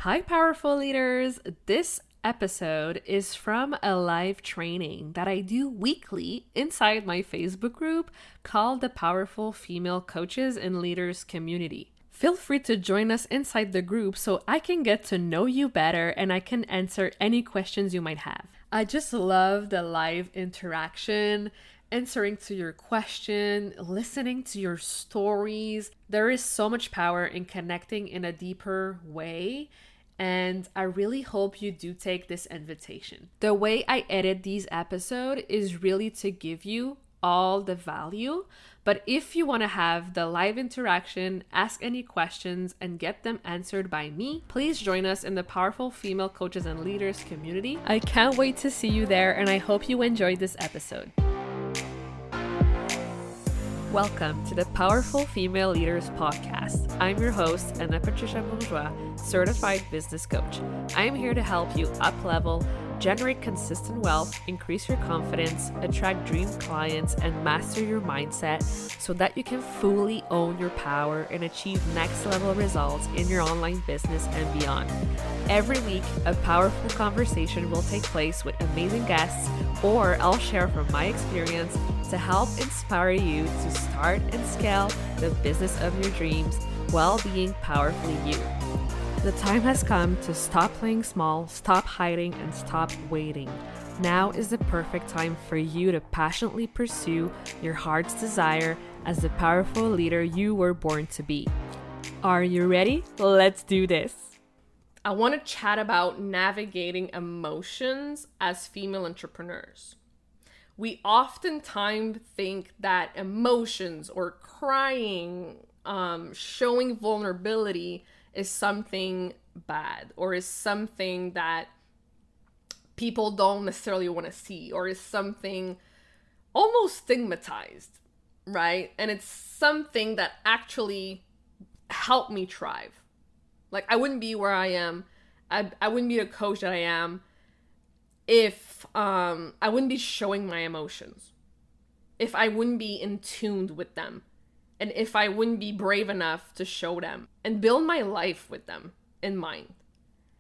Hi, powerful leaders. This episode is from a live training that I do weekly inside my Facebook group called the Powerful Female Coaches and Leaders Community. Feel free to join us inside the group so I can get to know you better and I can answer any questions you might have. I just love the live interaction, answering to your question, listening to your stories. There is so much power in connecting in a deeper way, and I really hope you do take this invitation. The way I edit these episodes is really to give you all the value, but if you want to have the live interaction, ask any questions, and get them answered by me, please join us in the Powerful Female Coaches and Leaders community. I can't wait to see you there, and I hope you enjoyed this episode. Welcome to the Powerful Female Leaders Podcast. I'm your host, Anna Patricia Bourgeois, certified business coach. I am here to help you up-level, generate consistent wealth, increase your confidence, attract dream clients, and master your mindset so that you can fully own your power and achieve next-level results in your online business and beyond. Every week, a powerful conversation will take place with amazing guests, or I'll share from my experience to help inspire you to start and scale the business of your dreams while being powerfully you. The time has come to stop playing small, stop hiding, and stop waiting. Now is the perfect time for you to passionately pursue your heart's desire as the powerful leader you were born to be. Are you ready? Let's do this. I want to chat about navigating emotions as female entrepreneurs. We oftentimes think that emotions or crying, showing vulnerability is something bad, or is something that people don't necessarily want to see, or is something almost stigmatized, right? And it's something that actually helped me thrive. Like, I wouldn't be where I am. I wouldn't be the coach that I am if I wouldn't be showing my emotions, if I wouldn't be in tune with them, and if I wouldn't be brave enough to show them and build my life with them in mind,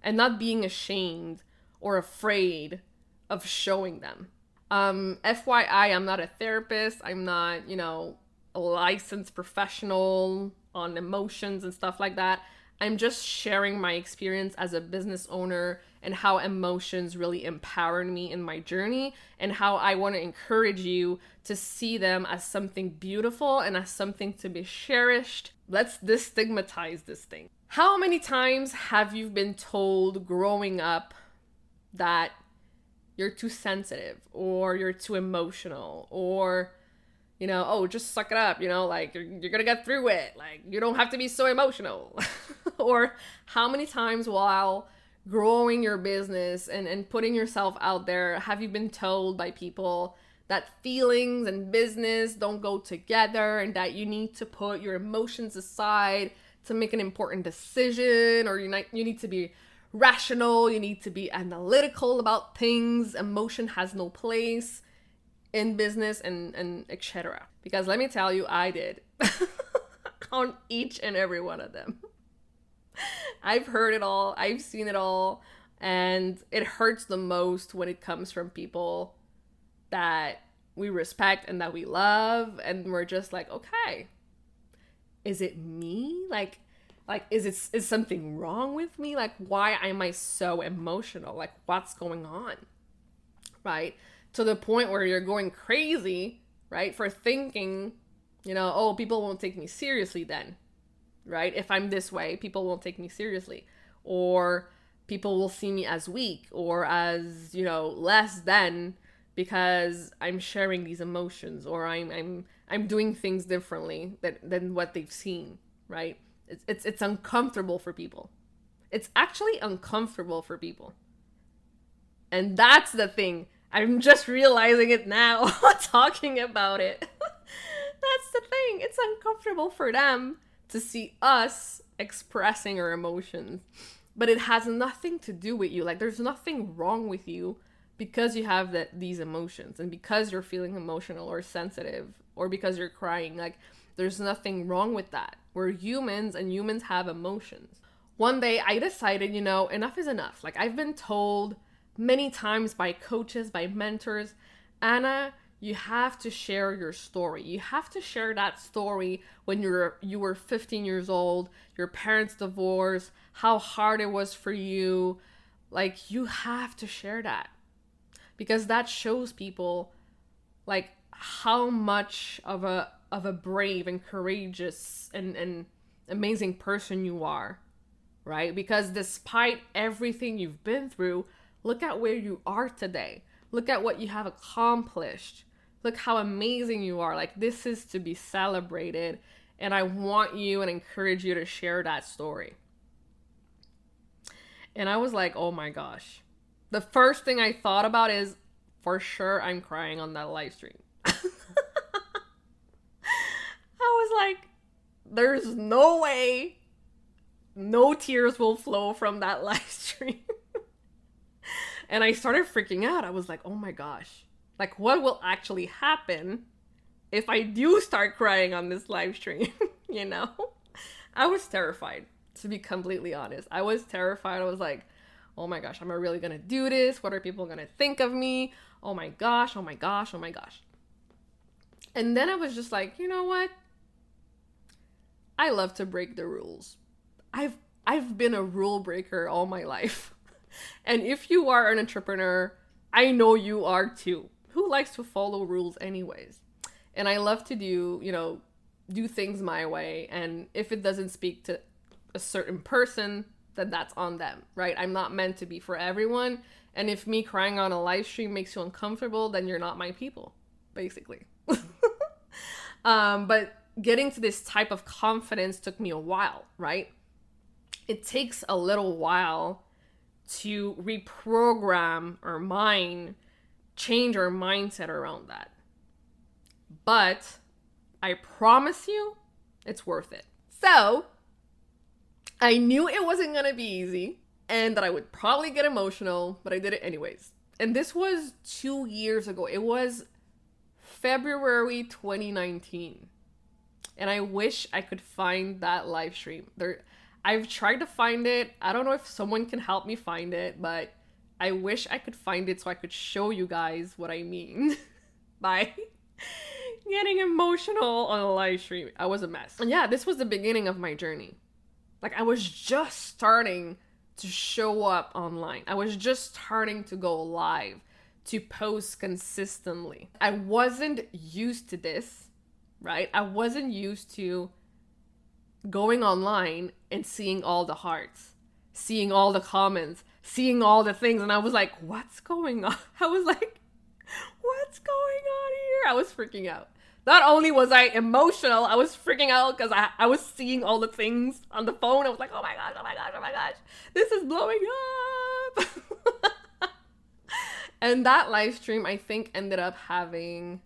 and not being ashamed or afraid of showing them. FYI, I'm not a therapist. I'm not, a licensed professional on emotions and stuff like that. I'm just sharing my experience as a business owner and how emotions really empowered me in my journey, and how I want to encourage you to see them as something beautiful and as something to be cherished. Let's destigmatize this thing. How many times have you been told growing up that you're too sensitive, or you're too emotional, or just suck it up, like you're gonna get through it, like you don't have to be so emotional. Or how many times while growing your business and putting yourself out there have you been told by people that feelings and business don't go together, and that you need to put your emotions aside to make an important decision, or you need to be rational, you need to be analytical about things, emotion has no place in business, and etc. Because let me tell you, I did on each and every one of them. I've heard it all, I've seen it all, and it hurts the most when it comes from people that we respect and that we love, and we're just like, okay, is it me? Like is something wrong with me? Like, why am I so emotional? Like, what's going on? Right? To the point where you're going crazy, right? For thinking, oh, people won't take me seriously then, right? If I'm this way, people won't take me seriously, or people will see me as weak, or as, less than, because I'm sharing these emotions, or I'm doing things differently than what they've seen, right? It's uncomfortable for people. It's actually uncomfortable for people. And that's the thing. I'm just realizing it now, talking about it. That's the thing. It's uncomfortable for them to see us expressing our emotions. But it has nothing to do with you. Like, there's nothing wrong with you because you have these emotions, and because you're feeling emotional or sensitive, or because you're crying. Like, there's nothing wrong with that. We're humans, and humans have emotions. One day I decided, enough is enough. Like, I've been told many times by coaches, by mentors, Anna, you have to share your story. You have to share that story when you were 15 years old, your parents divorced, how hard it was for you. Like, you have to share that. Because that shows people like how much of a brave and courageous and amazing person you are, right? Because despite everything you've been through, look at where you are today. Look at what you have accomplished. Look how amazing you are. Like, this is to be celebrated. And I want you and encourage you to share that story. And I was like, oh my gosh. The first thing I thought about is, for sure, I'm crying on that live stream. I was like, there's no way no tears will flow from that live stream. And I started freaking out. I was like, oh my gosh. Like, what will actually happen if I do start crying on this live stream? I was terrified, to be completely honest. I was terrified. I was like, oh my gosh, am I really gonna do this? What are people gonna think of me? Oh my gosh, oh my gosh, oh my gosh. And then I was just like, you know what? I love to break the rules. I've been a rule breaker all my life. And if you are an entrepreneur, I know you are too. Who likes to follow rules anyways? And I love to do things my way. And if it doesn't speak to a certain person, then that's on them, right? I'm not meant to be for everyone. And if me crying on a live stream makes you uncomfortable, then you're not my people, basically. But getting to this type of confidence took me a while, right? It takes a little while to reprogram our mind, change our mindset around that. But I promise you, it's worth it. So I knew it wasn't going to be easy and that I would probably get emotional, but I did it anyways. And this was 2 years ago. It was February 2019. And I wish I could find that live stream. I've tried to find it. I don't know if someone can help me find it, but I wish I could find it so I could show you guys what I mean by getting emotional on a live stream. I was a mess. And yeah, this was the beginning of my journey. Like, I was just starting to show up online. I was just starting to go live, to post consistently. I wasn't used to this, right? I wasn't used to going online and seeing all the hearts, seeing all the comments, seeing all the things. And I was like, what's going on? I was like, what's going on here? I was freaking out. Not only was I emotional, I was freaking out because I was seeing all the things on the phone. I was like, oh my gosh, oh my gosh, oh my gosh. This is blowing up. And that live stream, I think, ended up having,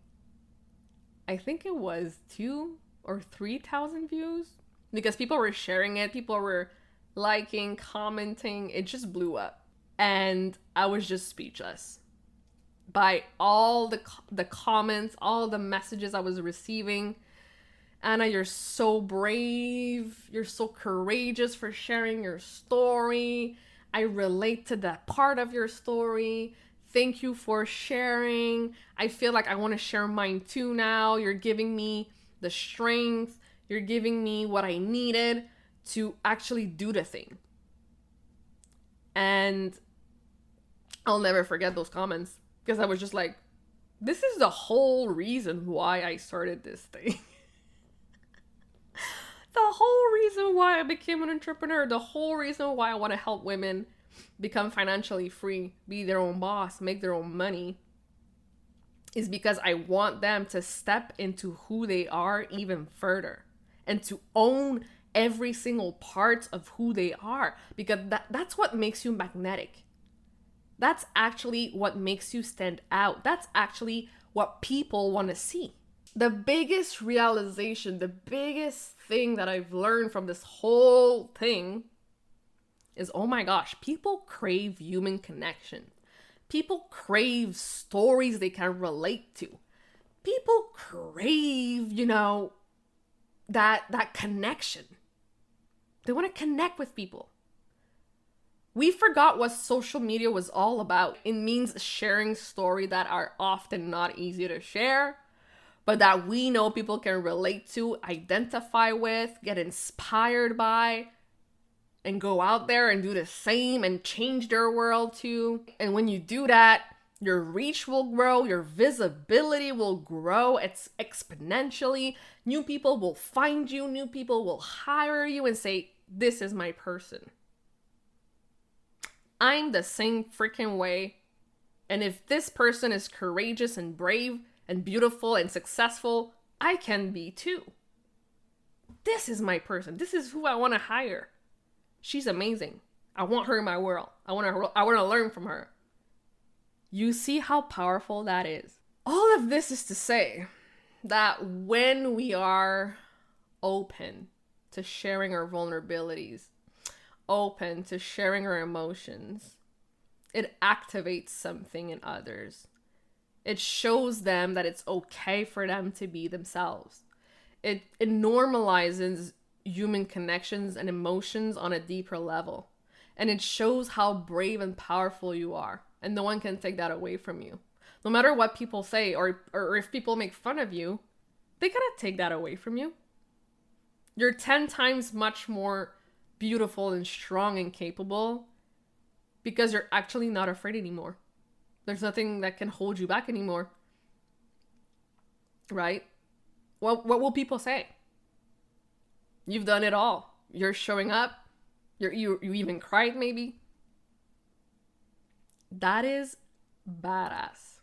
I think it was 2,000 or 3,000 views. Because people were sharing it, people were liking, commenting. It just blew up. And I was just speechless by all the comments, all the messages I was receiving. Anna, you're so brave. You're so courageous for sharing your story. I relate to that part of your story. Thank you for sharing. I feel like I want to share mine too now. You're giving me the strength. You're giving me what I needed to actually do the thing. And I'll never forget those comments because I was just like, this is the whole reason why I started this thing. The whole reason why I became an entrepreneur, the whole reason why I want to help women become financially free, be their own boss, make their own money, is because I want them to step into who they are even further and to own every single part of who they are, because that's what makes you magnetic. That's actually what makes you stand out. That's actually what people want to see. The biggest realization, the biggest thing that I've learned from this whole thing is, oh my gosh, people crave human connection. People crave stories they can relate to. People crave, that connection. They want to connect with people. We forgot what social media was all about. It means sharing stories that are often not easy to share, but that we know people can relate to, identify with, get inspired by, and go out there and do the same and change their world too. And when you do that, your reach will grow, your visibility will grow. It's exponentially. New people will find you, new people will hire you and say, this is my person. I'm the same freaking way. And if this person is courageous and brave and beautiful and successful, I can be too. This is my person. This is who I want to hire. She's amazing. I want her in my world. I want to learn from her. You see how powerful that is. All of this is to say that when we are open to sharing our vulnerabilities, open to sharing our emotions, it activates something in others. It shows them that it's okay for them to be themselves. It normalizes human connections and emotions on a deeper level. And it shows how brave and powerful you are. And no one can take that away from you. No matter what people say or if people make fun of you, they cannot take that away from you. You're 10 times much more beautiful and strong and capable because you're actually not afraid anymore. There's nothing that can hold you back anymore. Right? What will people say? You've done it all. You're showing up. You even cried maybe. That is badass.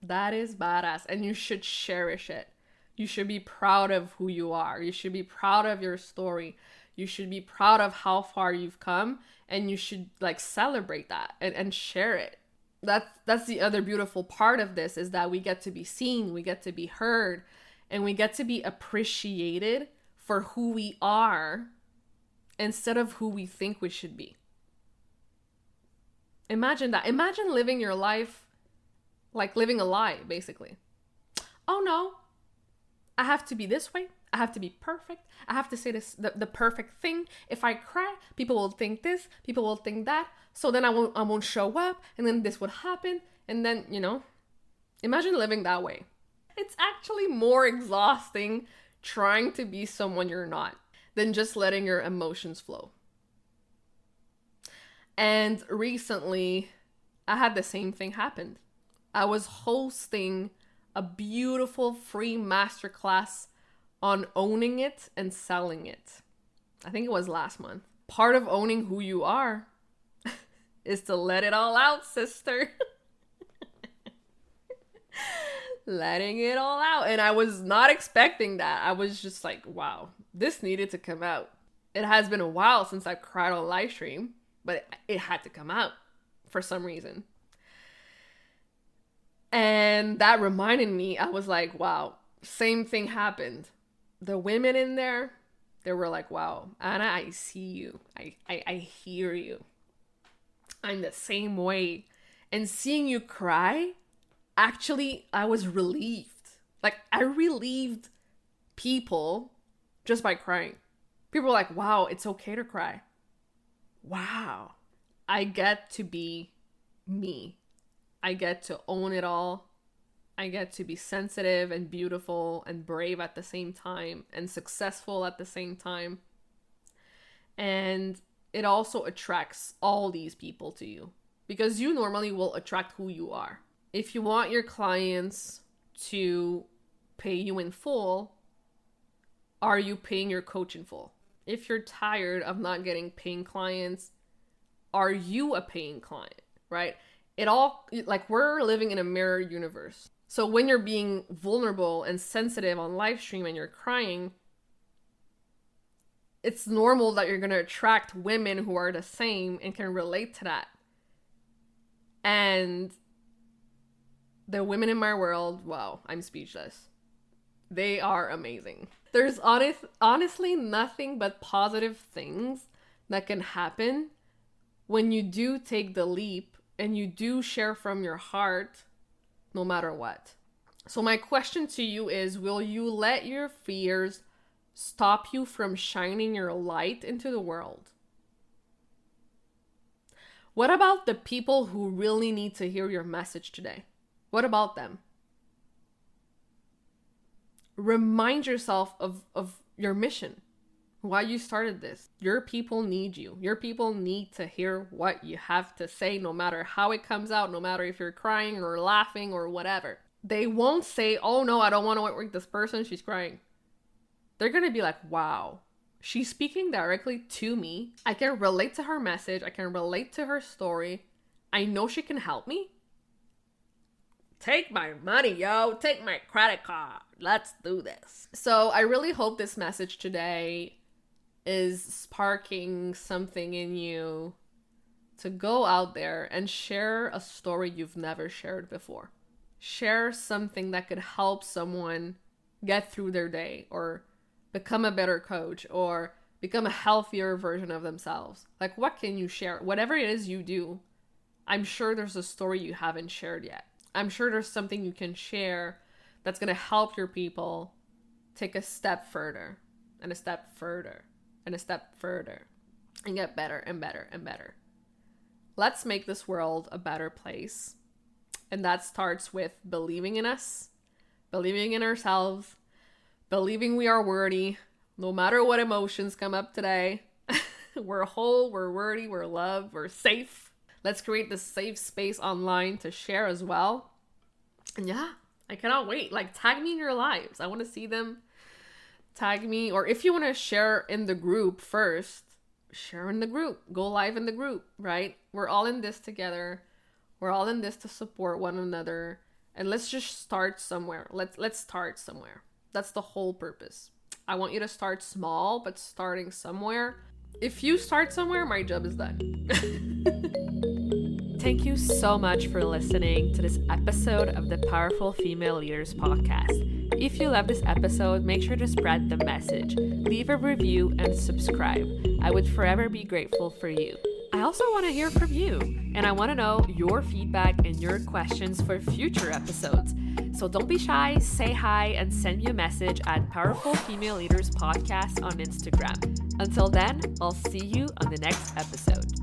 That is badass. And you should cherish it. You should be proud of who you are. You should be proud of your story. You should be proud of how far you've come. And you should celebrate that and share it. That's the other beautiful part of this, is that we get to be seen, we get to be heard, and we get to be appreciated for who we are instead of who we think we should be. Imagine that. Imagine living your life like living a lie, basically. Oh no, I have to be this way. I have to be perfect. I have to say the perfect thing. If I cry, people will think this, people will think that. So then I won't show up, and then this would happen. And then, imagine living that way. It's actually more exhausting trying to be someone you're not than just letting your emotions flow. And recently, I had the same thing happen. I was hosting a beautiful free masterclass on owning it and selling it. I think it was last month. Part of owning who you are is to let it all out, sister. Letting it all out. And I was not expecting that. I was just like, wow, this needed to come out. It has been a while since I cried on live stream, but it had to come out for some reason. And that reminded me, I was like, wow, same thing happened. The women in there, they were like, wow, Anna, I see you. I hear you. I'm the same way. And seeing you cry, actually, I was relieved. I relieved people just by crying. People were like, wow, it's okay to cry. Wow. I get to be me. I get to own it all. I get to be sensitive and beautiful and brave at the same time and successful at the same time. And it also attracts all these people to you because you normally will attract who you are. If you want your clients to pay you in full, are you paying your coach in full? If you're tired of not getting paying clients, are you a paying client, right? It all, we're living in a mirror universe. So when you're being vulnerable and sensitive on live stream and you're crying, it's normal that you're going to attract women who are the same and can relate to that. And the women in my world, wow, I'm speechless. They are amazing. There's honestly nothing but positive things that can happen when you do take the leap and you do share from your heart, no matter what. So my question to you is, will you let your fears stop you from shining your light into the world? What about the people who really need to hear your message today? What about them? Remind yourself of your mission, why you started this. Your people need you. Your people need to hear what you have to say, no matter how it comes out, no matter if you're crying or laughing or whatever. They won't say, oh no, I don't want to work with this person, she's crying. They're going to be like, wow, she's speaking directly to me. I can relate to her message. I can relate to her story. I know she can help me. Take my money, yo. Take my credit card. Let's do this. So I really hope this message today is sparking something in you to go out there and share a story you've never shared before. Share something that could help someone get through their day or become a better coach or become a healthier version of themselves. Like, what can you share? Whatever it is you do, I'm sure there's a story you haven't shared yet. I'm sure there's something you can share that's going to help your people take a step further and a step further and a step further and get better and better and better. Let's make this world a better place. And that starts with believing in us, believing in ourselves, believing we are worthy, no matter what emotions come up today. We're whole, we're worthy, we're loved, we're safe. Let's create this safe space online to share as well. And yeah, I cannot wait. Like, tag me in your lives. I want to see them. Tag me. Or if you want to share in the group first, share in the group. Go live in the group, right? We're all in this together. We're all in this to support one another. And let's just start somewhere. Let's start somewhere. That's the whole purpose. I want you to start small, but starting somewhere. If you start somewhere, my job is done. Thank you so much for listening to this episode of the Powerful Female Leaders podcast. If you love this episode, make sure to spread the message, leave a review, and subscribe. I would forever be grateful for you. I also want to hear from you, and I want to know your feedback and your questions for future episodes. So don't be shy, say hi, and send me a message at Powerful Female Leaders Podcast on Instagram. Until then, I'll see you on the next episode.